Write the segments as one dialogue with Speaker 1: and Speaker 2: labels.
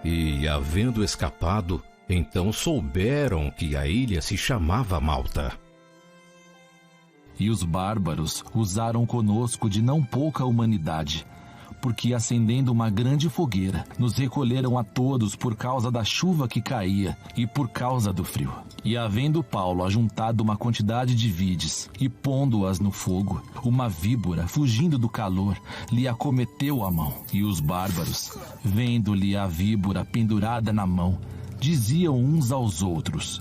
Speaker 1: E, havendo escapado, então souberam que a ilha se chamava Malta.
Speaker 2: E os bárbaros usaram conosco de não pouca humanidade, porque acendendo uma grande fogueira, nos recolheram a todos por causa da chuva que caía e por causa do frio. E havendo Paulo ajuntado uma quantidade de vides e pondo-as no fogo, uma víbora, fugindo do calor, lhe acometeu a mão. E os bárbaros, vendo-lhe a víbora pendurada na mão, diziam uns aos outros: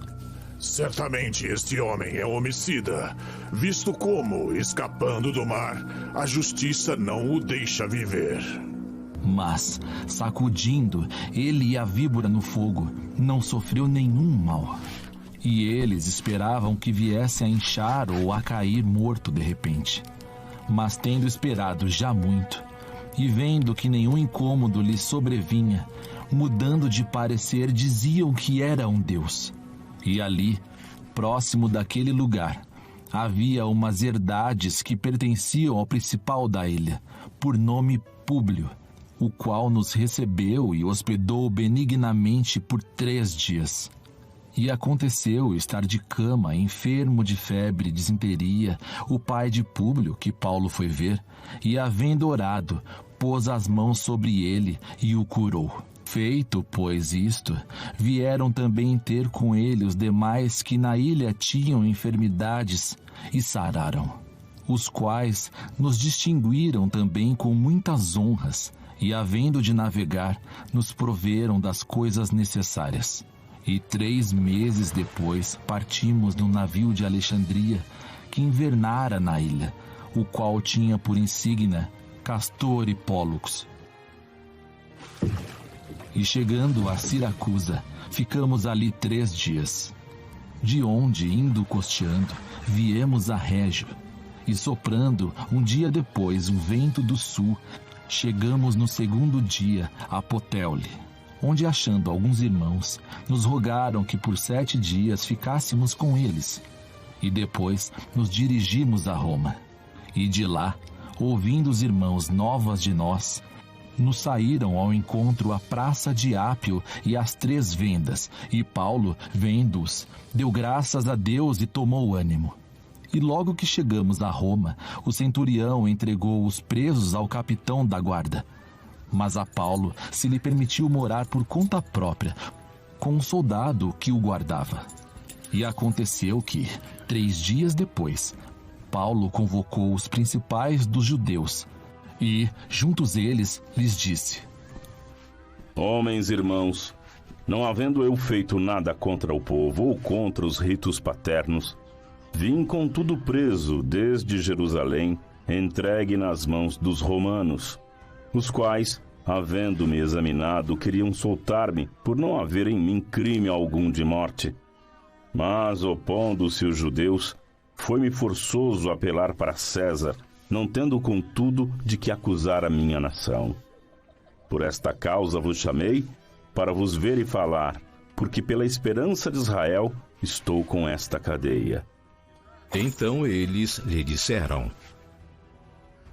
Speaker 3: certamente este homem é homicida, visto como, escapando do mar, a justiça não o deixa viver.
Speaker 2: Mas, sacudindo ele e a víbora no fogo, não sofreu nenhum mal. E eles esperavam que viesse a inchar ou a cair morto de repente. Mas tendo esperado já muito, e vendo que nenhum incômodo lhe sobrevinha, mudando de parecer, diziam que era um deus. E ali, próximo daquele lugar, havia umas herdades que pertenciam ao principal da ilha, por nome Públio, o qual nos recebeu e hospedou benignamente por 3 dias. E aconteceu estar de cama, enfermo de febre e disenteria, o pai de Públio, que Paulo foi ver, e havendo orado, pôs as mãos sobre ele e o curou. Feito, pois, isto, vieram também ter com ele os demais que na ilha tinham enfermidades e sararam, os quais nos distinguiram também com muitas honras e, havendo de navegar, nos proveram das coisas necessárias. E 3 meses depois partimos num navio de Alexandria que invernara na ilha, o qual tinha por insígnia Castor e Pólux. E chegando a Siracusa, ficamos ali 3 dias. De onde, indo costeando, viemos a Régio. E soprando, um dia depois, um vento do sul, chegamos no 2º dia a Puteoli, onde, achando alguns irmãos, nos rogaram que por 7 dias ficássemos com eles. E depois nos dirigimos a Roma. E de lá, ouvindo os irmãos novas de nós, nos saíram ao encontro à praça de Ápio e às 3 vendas, e Paulo, vendo-os, deu graças a Deus e tomou ânimo. E logo que chegamos a Roma, o centurião entregou os presos ao capitão da guarda. Mas a Paulo se lhe permitiu morar por conta própria, com um soldado que o guardava. E aconteceu que, 3 dias depois, Paulo convocou os principais dos judeus, e, juntos eles, lhes disse:
Speaker 4: homens irmãos, não havendo eu feito nada contra o povo ou contra os ritos paternos, vim contudo preso desde Jerusalém, entregue nas mãos dos romanos, os quais, havendo-me examinado, queriam soltar-me por não haver em mim crime algum de morte. Mas, opondo-se os judeus, foi-me forçoso apelar para César, não tendo contudo de que acusar a minha nação. Por esta causa vos chamei, para vos ver e falar, porque pela esperança de Israel estou com esta cadeia.
Speaker 1: Então eles lhe disseram: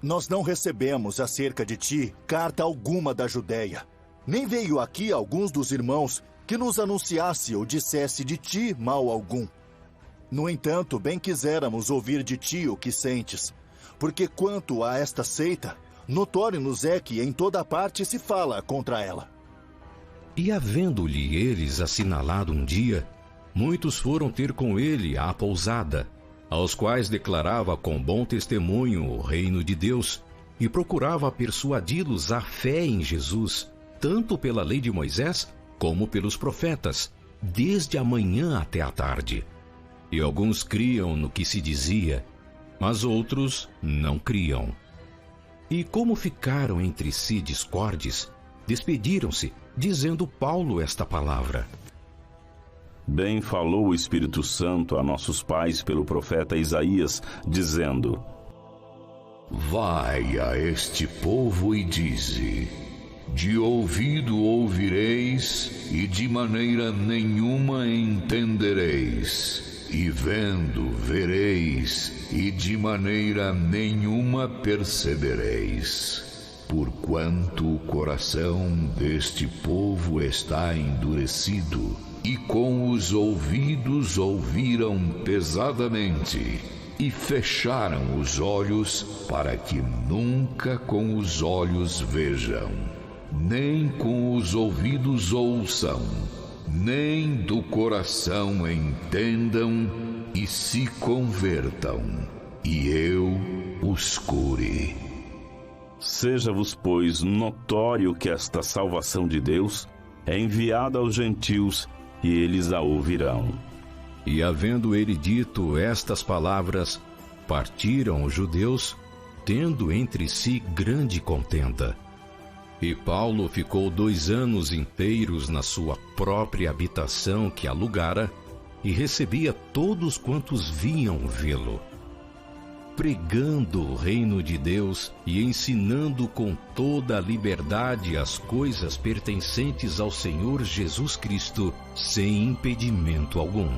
Speaker 5: nós não recebemos acerca de ti carta alguma da Judéia, nem veio aqui alguns dos irmãos que nos anunciasse ou dissesse de ti mal algum. No entanto, bem quiséramos ouvir de ti o que sentes, porque quanto a esta seita, notório nos é que em toda parte se fala contra ela.
Speaker 1: E havendo-lhe eles assinalado um dia, muitos foram ter com ele à pousada, aos quais declarava com bom testemunho o reino de Deus, e procurava persuadi-los à fé em Jesus, tanto pela lei de Moisés, como pelos profetas, desde a manhã até a tarde. E alguns criam no que se dizia, mas outros não criam. E como ficaram entre si discordes, despediram-se, dizendo Paulo esta palavra:
Speaker 4: bem falou o Espírito Santo a nossos pais pelo profeta Isaías, dizendo:
Speaker 6: vai a este povo e dize: de ouvido ouvireis e de maneira nenhuma entendereis. E vendo, vereis, e de maneira nenhuma percebereis. porquanto o coração deste povo está endurecido, e com os ouvidos ouviram pesadamente, e fecharam os olhos, para que nunca com os olhos vejam, nem com os ouvidos ouçam, nem do coração entendam e se convertam, e eu os cure.
Speaker 4: Seja-vos, pois, notório que esta salvação de Deus é enviada aos gentios, e eles a ouvirão.
Speaker 1: E havendo ele dito estas palavras, partiram os judeus, tendo entre si grande contenda. E Paulo ficou 2 anos inteiros na sua própria habitação que alugara, e recebia todos quantos vinham vê-lo, pregando o reino de Deus e ensinando com toda a liberdade as coisas pertencentes ao Senhor Jesus Cristo, sem impedimento algum.